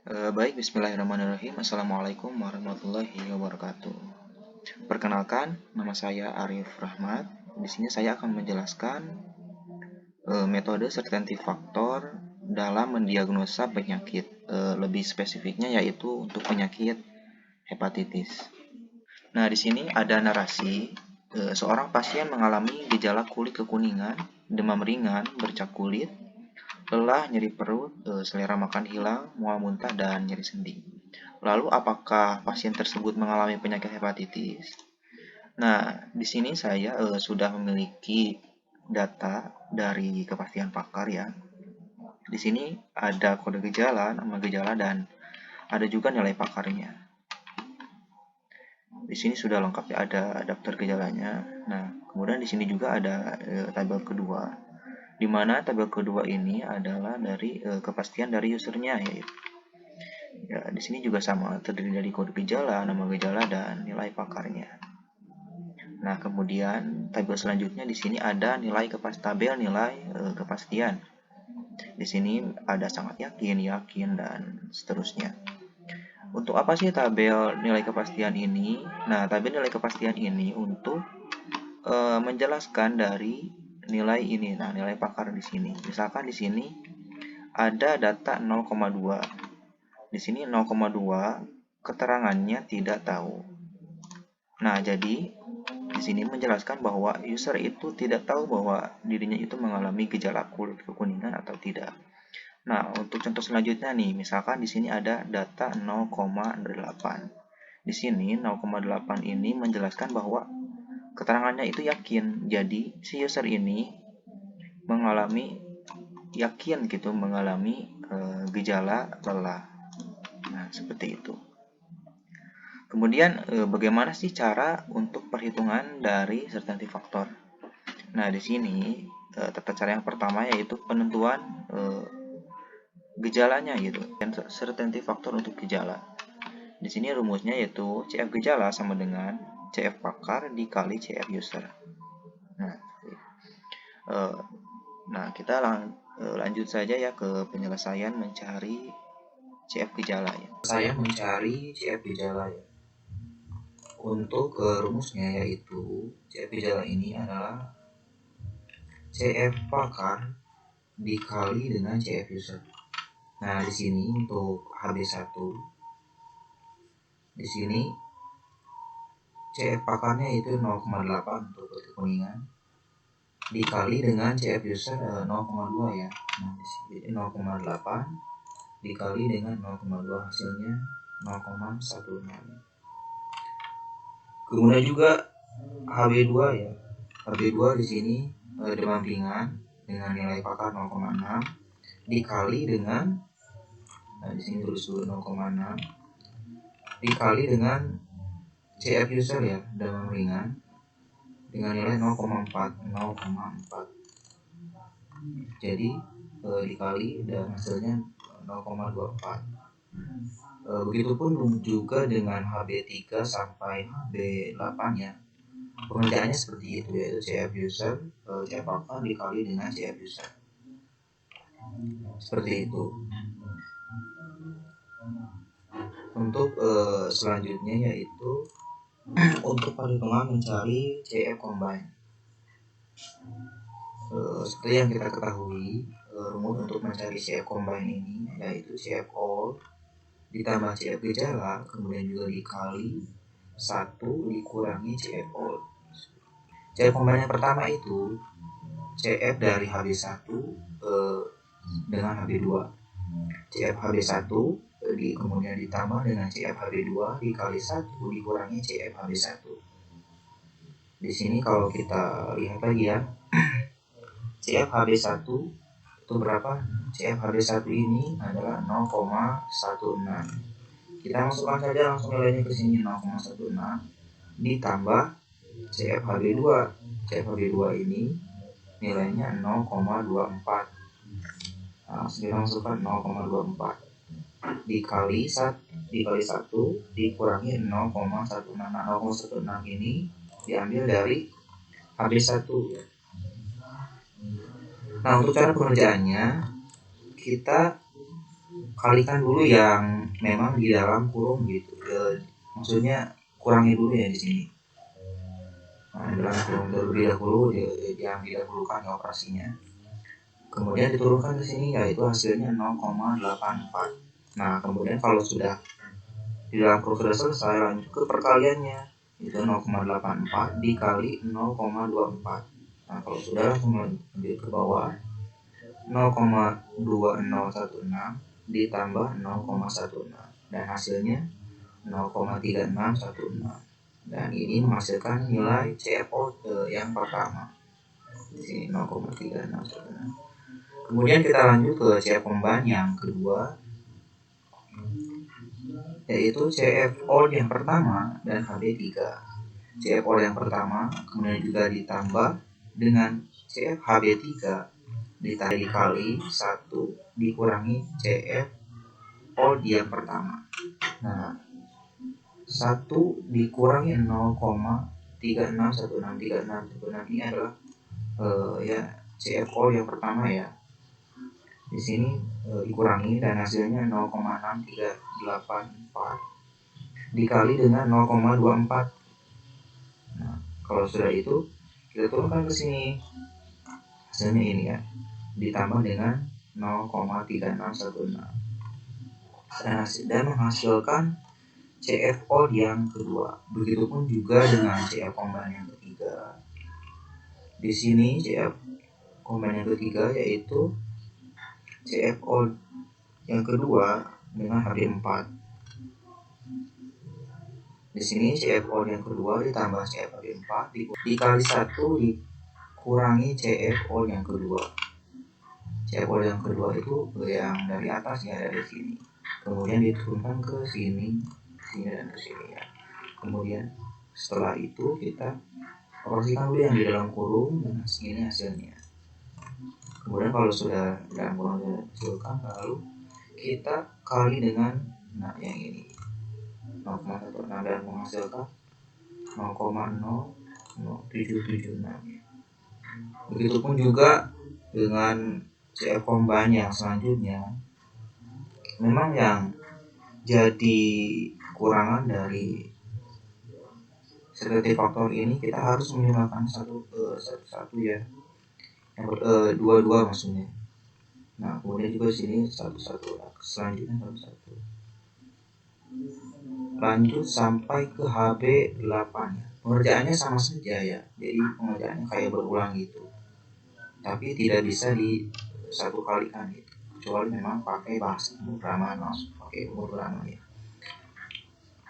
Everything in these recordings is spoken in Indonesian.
Baik, bismillahirrahmanirrahim. Assalamualaikum warahmatullahi wabarakatuh. Perkenalkan, nama saya Arif Rahmat. Di sini saya akan menjelaskan metode certainty factor dalam mendiagnosa penyakit. Lebih spesifiknya yaitu untuk penyakit hepatitis. Nah, di sini ada narasi. Seorang pasien mengalami gejala kulit kekuningan, demam ringan, bercak kulit, lelah, nyeri perut, selera makan hilang, mual muntah, dan nyeri sendi. Lalu, apakah pasien tersebut mengalami penyakit hepatitis? Nah, di sini saya sudah memiliki data dari kepastian pakar ya. Di sini ada kode gejala, nama gejala, dan ada juga nilai pakarnya. Di sini sudah lengkap ya, ada daftar gejalanya. Nah, kemudian di sini juga ada tabel kedua, di mana tabel kedua ini adalah dari kepastian dari usernya yaitu. Ya, di sini juga sama, terdiri dari kode gejala, nama gejala, dan nilai pakarnya. Nah, kemudian tabel selanjutnya di sini ada tabel nilai kepastian. Di sini ada sangat yakin, yakin, dan seterusnya. Untuk apa sih tabel nilai kepastian ini? Nah, tabel nilai kepastian ini untuk menjelaskan dari nilai ini. Nah, nilai pakar di sini. Misalkan di sini ada data 0,2. Di sini 0,2 keterangannya tidak tahu. Nah, jadi di sini menjelaskan bahwa user itu tidak tahu bahwa dirinya itu mengalami gejala kulit kekuningan atau tidak. Nah, untuk contoh selanjutnya nih, misalkan di sini ada data 0,8. Di sini 0,8 ini menjelaskan bahwa keterangannya itu yakin. Jadi, si user ini mengalami yakin gitu mengalami gejala lelah. Nah, seperti itu. Kemudian bagaimana sih cara untuk perhitungan dari certainty factor? Nah, di sini tata cara yang pertama yaitu penentuan gejalanya gitu. Dan certainty factor untuk gejala. Di sini rumusnya yaitu CF gejala sama dengan CF pakar dikali CF user. Nah, kita lanjut saja ya ke penyelesaian mencari CF gejala ya. Saya mencari CF gejala ya. Untuk rumusnya yaitu CF gejala ini adalah CF pakar dikali dengan CF user. Nah, di sini untuk HB1 di sini CF pakarnya itu 0,8 untuk kekuningan dikali dengan CF user 0,2 ya. Nah, di sini 0,8 dikali dengan 0,2 hasilnya 0,16. Kemudian juga HB2 ya. HB2 di sini demam ringan dengan nilai pakar 0,6 dikali dengan di sini tulis dulu 0,6 dikali dengan CF user ya, demam ringan dengan nilai 0,4. Jadi dikali dan hasilnya 0,24. Begitupun juga dengan HB3 sampai HB8 ya. Pengerjaannya seperti itu yaitu CF user CF pakar dikali dengan CF user. Seperti itu. Untuk selanjutnya yaitu untuk perhitungan mencari CF combine. Seperti yang kita ketahui, rumus untuk mencari CF combine ini yaitu CF all ditambah CF gejala kemudian juga dikali 1 dikurangi CF all. CF combine yang pertama itu CF dari HB1 dengan HB2. CF HB1 kemudian ditambah dengan CF HB2 dikali 1 dikurangi CF HB1. Di sini kalau kita lihat lagi ya, CF HB1 itu berapa? CF HB1 ini adalah 0,16. Kita masukkan saja langsung nilainya ke sini 0,16 ditambah CF HB2. CF HB2 ini nilainya 0,24. Nah, kita masukkan 0,24 dikali 1 dikurangi 0,16. Nah, 0,16 ini diambil dari HB1 ya. Nah, untuk cara pengerjaannya kita kalikan dulu yang memang di dalam kurung gitu. Maksudnya kurangi dulu ya di sini. Nah, di dalam kurung terlebih dahulu yang didahulukan operasinya. Kemudian diturunkan ke sini yaitu hasilnya 0,84. Nah, kemudian kalau sudah di dalam kurung sudah selesai, lanjut ke perkaliannya. Itu 0,84 dikali 0,24. Nah, kalau sudah langsung lanjut ke bawah. 0,2016 ditambah 0,16 dan hasilnya 0,3616 dan ini menghasilkan nilai CFO yang pertama di sini 0,3616. Kemudian kita lanjut ke CF combine yang kedua, yaitu CFO yang pertama dan HB3. CFO yang pertama kemudian juga ditambah dengan CF HB3 dikali 1 dikurangi CF old yang pertama. Nah, 1 dikurangi 0,3616 ini adalah ya CF old yang pertama ya. Di sini dikurangi dan hasilnya 0,6384 dikali dengan 0,24. Nah, kalau sudah itu kita turunkan ke sini. Hasilnya ini ya. Ditambah dengan 0,3616 dan menghasilkan CFO yang kedua. Begitupun juga dengan CF combine yang ketiga. Di sini CF combine yang ketiga yaitu CFO yang kedua dengan HB4. Di sini CFO yang kedua ditambah CFHB4 dikali 1 dikurangi CFO yang kedua. CFO yang kedua itu yang dari atas ya, dari sini. Kemudian diturunkan ke sini, sini dan ke sini ya. Kemudian setelah itu kita operasikan dulu yang di dalam kurung dan ini hasilnya. Kemudian kalau sudah dalam kurung dihasilkan, lalu kita kali dengan yang ini 0,16 dan menghasilkan 0,0776. Begitupun juga dengan CF combine yang selanjutnya. Memang yang jadi kurangan dari sekreti faktor ini kita harus menggunakan satu ya, yang dua maksudnya. Nah, kemudian juga sini satu-satu, selanjutnya satu-satu. Lanjut sampai ke HB8 ya. Pengerjaannya sama saja ya, jadi pengerjaannya kayak berulang gitu, tapi tidak bisa di satu kalikan gitu, kecuali memang pakai bahasa pemrograman, langsung pakai pemrograman ya.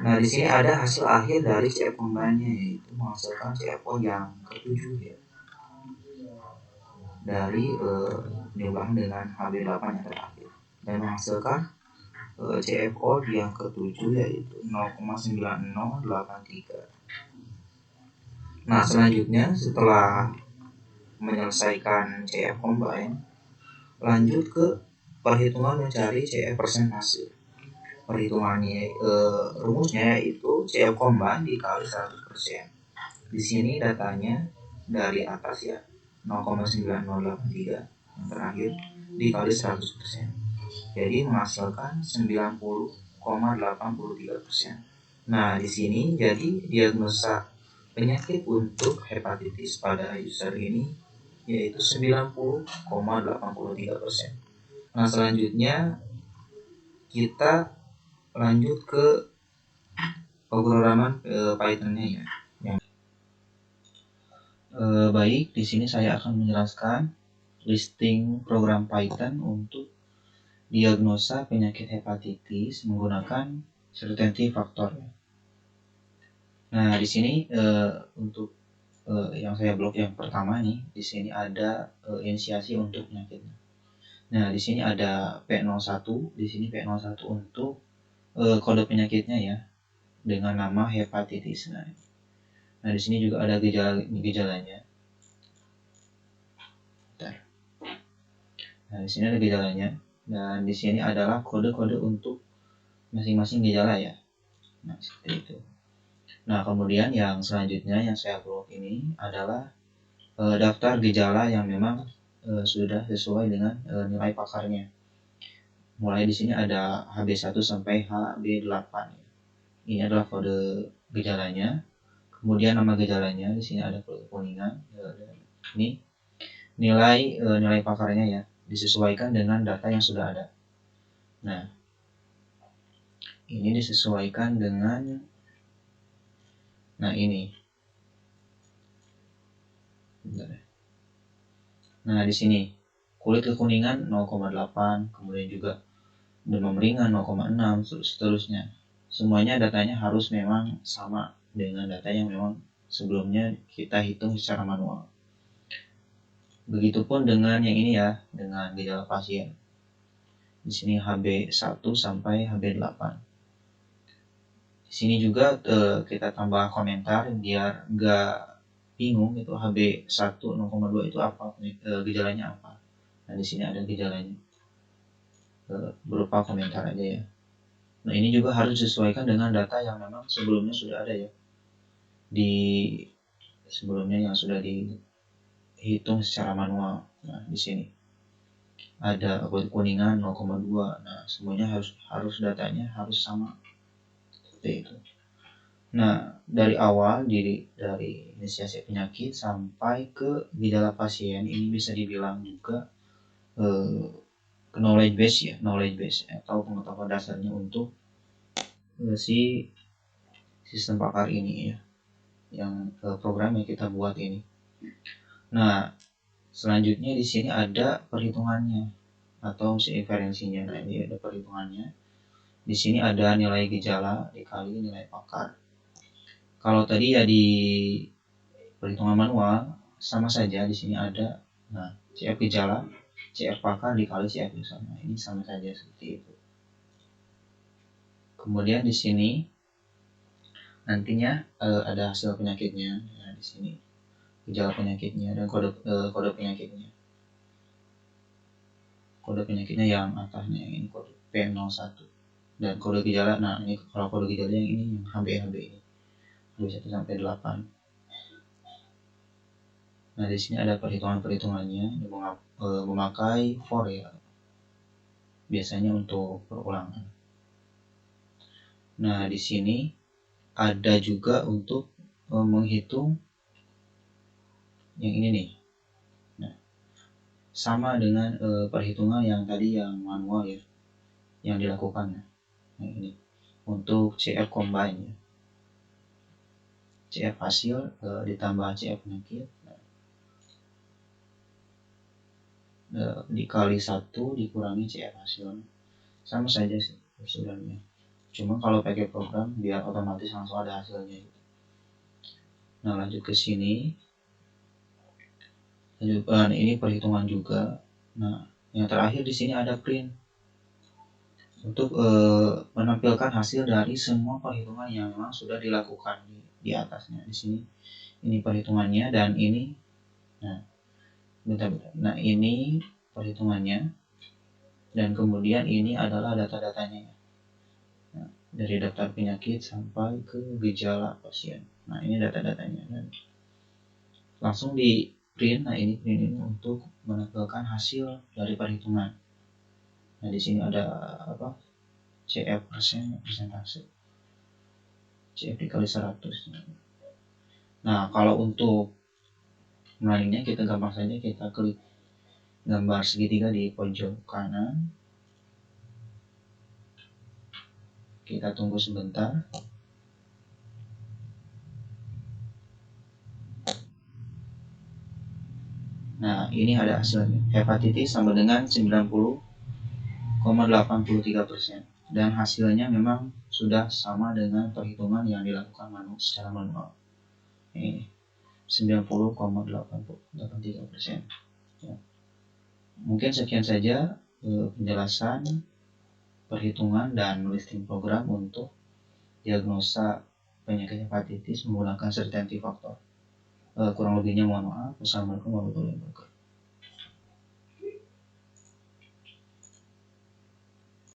Nah, di sini ada hasil akhir dari CF combine-nya, yaitu menghasilkan CFO yang ketujuh ya, dari diulang dengan HB8 yang terakhir dan menghasilkan CFO yang ketujuh yaitu 0,9083. Nah, selanjutnya setelah menyelesaikan CF combine, lanjut ke perhitungan mencari CF persentase. Perhitungannya rumusnya yaitu CF combine dikali 100%. Di sini datanya dari atas ya, 0,9083 yang terakhir dikali 100%. Jadi menghasilkan 90,83%. Nah, di sini jadi diagnosa penyakit untuk hepatitis pada user ini yaitu 90,83%. Nah, selanjutnya kita lanjut ke pemrograman Python-nya ya. Baik, di sini saya akan menjelaskan listing program Python untuk diagnosa penyakit hepatitis menggunakan certainty factor. Nah, di sini untuk yang saya blok yang pertama nih, di sini ada inisiasi untuk penyakitnya. Nah, di sini ada P01, di sini P01 untuk kode penyakitnya ya, dengan nama hepatitis. Nah, di sini juga ada gejalanya. Bentar. Nah, di sini ada gejalanya dan di sini adalah kode-kode untuk masing-masing gejala ya. Nah, seperti itu. Nah, kemudian yang selanjutnya yang saya blok ini adalah daftar gejala yang memang sudah sesuai dengan nilai pakarnya. Mulai di sini ada HB1 sampai HB8. Ini adalah kode gejalanya. Kemudian nama gejalanya di sini ada kode kuningan. Ini nilai pakarnya ya, disesuaikan dengan data yang sudah ada. Nah, ini disesuaikan dengan ini. Nah, di sini kulit kekuningan 0,8, kemudian juga demam ringan 0,6, seterusnya. Semuanya datanya harus memang sama dengan data yang memang sebelumnya kita hitung secara manual. Begitupun dengan yang ini ya, dengan gejala pasien. Di sini HB1 sampai HB8. Di sini juga kita tambah komentar biar nggak bingung itu HB1 0,2 itu apa, gejalanya apa. Nah, di sini ada gejalanya. Berupa komentar aja ya. Nah, ini juga harus disesuaikan dengan data yang memang sebelumnya sudah ada ya. Di sebelumnya yang sudah dihitung secara manual. Nah, di sini ada kulit kuningan 0,2. Nah, semuanya harus datanya harus sama. Seperti itu. Nah, dari awal dari inisiasi penyakit sampai ke gejala pasien ini bisa dibilang juga knowledge base atau pengetahuan dasarnya untuk si sistem pakar ini ya, yang program yang kita buat ini. Nah, selanjutnya di sini ada perhitungannya atau si inferensinya. Nah, ini ada perhitungannya. Di sini ada nilai gejala dikali nilai pakar. Kalau tadi ya di perhitungan manual sama saja, di sini ada CF gejala, CF pakar dikali CF user. Nah, ini sama saja seperti itu. Kemudian di sini nantinya ada hasil penyakitnya. Nah, di sini gejala penyakitnya dan kode penyakitnya. Kode penyakitnya yang atasnya ini kode P01 dan kode gejala. Nah, ini kalau kode gejala yang ini yang HB ini. 1 sampai 8. Nah, di sini ada perhitungannya memakai for ya. Biasanya untuk perulangan. Nah, di sini ada juga untuk menghitung yang ini nih. Nah, sama dengan perhitungan yang tadi yang manual ya, yang dilakukan. Nah, ini untuk CF combine ya. CF hasil ditambah CF penyakit dikali 1 dikurangi CF hasil. Sama saja sih sebenarnya. Cuma kalau pakai program biar otomatis langsung ada hasilnya. Nah, lanjut ke sini. Ini perhitungan juga. Nah, yang terakhir di sini ada print untuk menampilkan hasil dari semua perhitungan yang memang sudah dilakukan di atasnya. Di sini ini perhitungannya dan ini Nah, ini perhitungannya dan kemudian ini adalah data-datanya. Nah, dari daftar penyakit sampai ke gejala pasien. Nah, ini data-datanya. Dan langsung di print. Nah, ini print ini untuk menampilkan hasil dari perhitungan. Nah, di sini ada CF persentase. CF dikali 100. Nah, kalau untuk melalingnya kita gampang saja, kita klik gambar segitiga di pojok kanan. Kita tunggu sebentar. Nah, ini ada hasilnya. Hepatitis sama dengan 90,83%. Dan hasilnya memang sudah sama dengan perhitungan yang dilakukan secara manual. Ini 90,83%. Ya. Mungkin sekian saja penjelasan perhitungan dan listing program untuk diagnosa penyakit hepatitis menggunakan certainty factor. Kurang lebihnya mohon maaf. Wassalamualaikum warahmatullahi wabarakatuh.